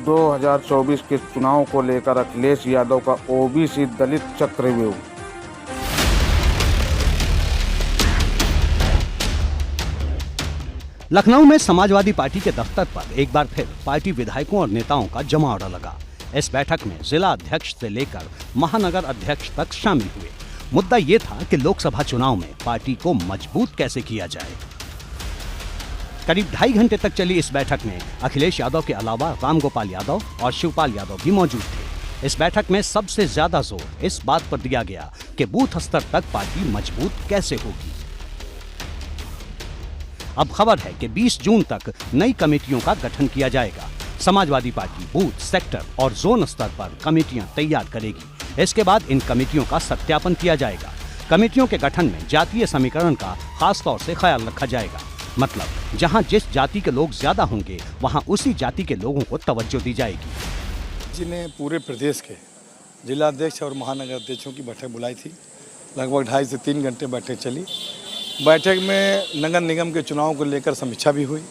2024 के चुनाव को लेकर अखिलेश यादव का ओबीसी दलित चक्रव्यूह। लखनऊ में समाजवादी पार्टी के दफ्तर पर एक बार फिर पार्टी विधायकों और नेताओं का जमावड़ा लगा। इस बैठक में जिला अध्यक्ष से लेकर महानगर अध्यक्ष तक शामिल हुए। मुद्दा ये था कि लोकसभा चुनाव में पार्टी को मजबूत कैसे किया जाए। करीब 2.5 घंटे तक चली इस बैठक में अखिलेश यादव के अलावा रामगोपाल यादव और शिवपाल यादव भी मौजूद थे। इस बैठक में सबसे ज्यादा जोर इस बात पर दिया गया कि बूथ स्तर तक पार्टी मजबूत कैसे होगी। अब खबर है कि 20 जून तक नई कमेटियों का गठन किया जाएगा। समाजवादी पार्टी बूथ, सेक्टर और जोन स्तर पर कमेटियां तैयार करेगी। इसके बाद इन कमेटियों का सत्यापन किया जाएगा। कमेटियों के गठन में जातीय समीकरण का खास तौर से ख्याल रखा जाएगा। मतलब जहां जिस जाति के लोग ज्यादा होंगे वहां उसी जाति के लोगों को तवज्जो दी जाएगी। जिन्हें पूरे प्रदेश के जिलाध्यक्ष और महानगर अध्यक्षों की बैठक बुलाई थी। लगभग 2.5 से 3 घंटे बैठक चली। बैठक में नगर निगम के चुनाव को लेकर समीक्षा भी हुई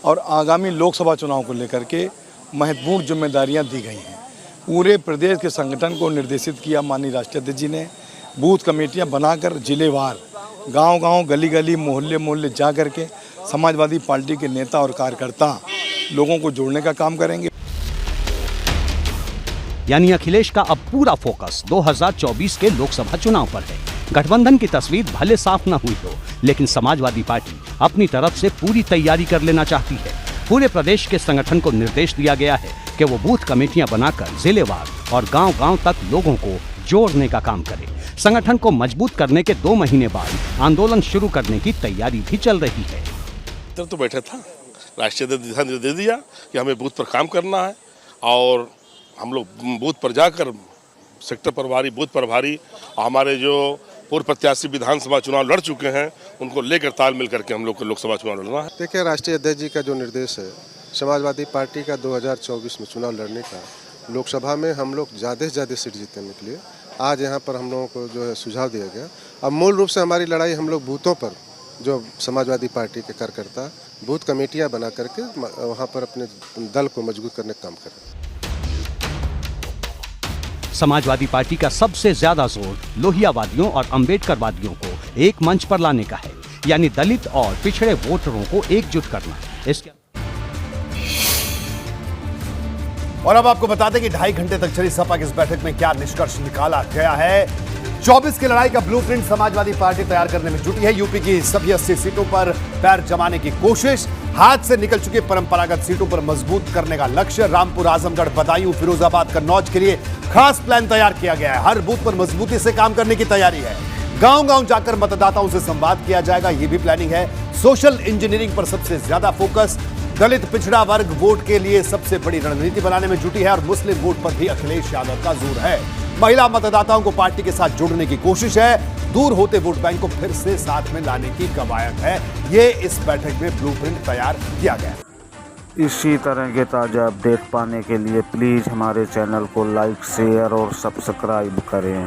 और आगामी लोकसभा चुनाव को लेकर के महत्वपूर्ण जिम्मेदारियां दी गई हैं। पूरे प्रदेश के संगठन को निर्देशित किया माननीय राष्ट्रीय अध्यक्ष जी ने। बूथ कमेटियां बनाकर जिलेवार गांव-गांव, गली-गली, मोहल्ले-मोहल्ले जा कर के समाजवादी पार्टी के नेता और कार्यकर्ता लोगों को जोड़ने का काम करेंगे। यानी अखिलेश का अब पूरा फोकस 2024 के लोकसभा चुनाव पर है। गठबंधन की तस्वीर भले साफ न हुई हो, लेकिन समाजवादी पार्टी अपनी तरफ से पूरी तैयारी कर लेना चाहती है। पूरे प्रदेश के संगठन को निर्देश दिया गया है कि वो बूथ कमेटियां बनाकर जिलेवार और गांव-गांव तक लोगों को जोड़ने का काम करे। संगठन को मजबूत करने के 2 महीने बाद आंदोलन शुरू करने की तैयारी भी चल रही है। तो बैठा था, राष्ट्रीय अध्यक्ष दिशा निर्देश दे दिया कि हमें बूथ पर काम करना है और हम लोग बूथ पर जाकर सेक्टर प्रभारी, बूथ प्रभारी, हमारे जो पूर्व प्रत्याशी विधानसभा चुनाव लड़ चुके हैं उनको लेकर तालमेल करके हम लोग को लोकसभा चुनाव लड़ना है। देखिए, राष्ट्रीय अध्यक्ष जी का जो निर्देश है समाजवादी पार्टी का 2024 में चुनाव लड़ने का, लोकसभा में हम लोग ज़्यादा से ज़्यादा सीट जीतने के लिए आज यहाँ पर हम लोगों को जो है सुझाव दिया गया। अब मूल रूप से हमारी लड़ाई हम लोग बूथों पर, जो समाजवादी पार्टी के कार्यकर्ता बूथ कमेटियाँ बना करके वहाँ पर अपने दल को मजबूत करने का काम करें। समाजवादी पार्टी का सबसे ज्यादा जोर लोहियावादियों और अम्बेडकरवादियों को एक मंच पर लाने का है, यानी दलित और पिछड़े वोटरों को एकजुट करना। इसके और अब आपको बता दें कि 2.5 घंटे तक चली सपा की इस बैठक में क्या निष्कर्ष निकाला गया है। 24 की लड़ाई का ब्लूप्रिंट समाजवादी पार्टी तैयार करने में जुटी है। यूपी की सभी 80 सीटों पर पैर जमाने की कोशिश, हाथ से निकल चुके परंपरागत सीटों पर मजबूत करने का लक्ष्य। रामपुर, आजमगढ़, बदायूं, फिरोजाबाद, कन्नौज के लिए खास प्लान तैयार किया गया है। हर बूथ पर मजबूती से काम करने की तैयारी है। गांव-गांव जाकर मतदाताओं से संवाद किया जाएगा, ये भी प्लानिंग है। सोशल इंजीनियरिंग पर सबसे ज्यादा फोकस। दलित पिछड़ा वर्ग वोट के लिए सबसे बड़ी रणनीति बनाने में जुटी है और मुस्लिम वोट पर भी अखिलेश यादव का जोर है। महिला मतदाताओं को पार्टी के साथ जोड़ने की कोशिश है। दूर होते वोट बैंक को फिर से साथ में लाने की कवायद है। ये इस बैठक में ब्लूप्रिंट तैयार किया गया। इसी तरह के ताज़ा अपडेट पाने के लिए प्लीज़ हमारे चैनल को लाइक, शेयर और सब्सक्राइब करें।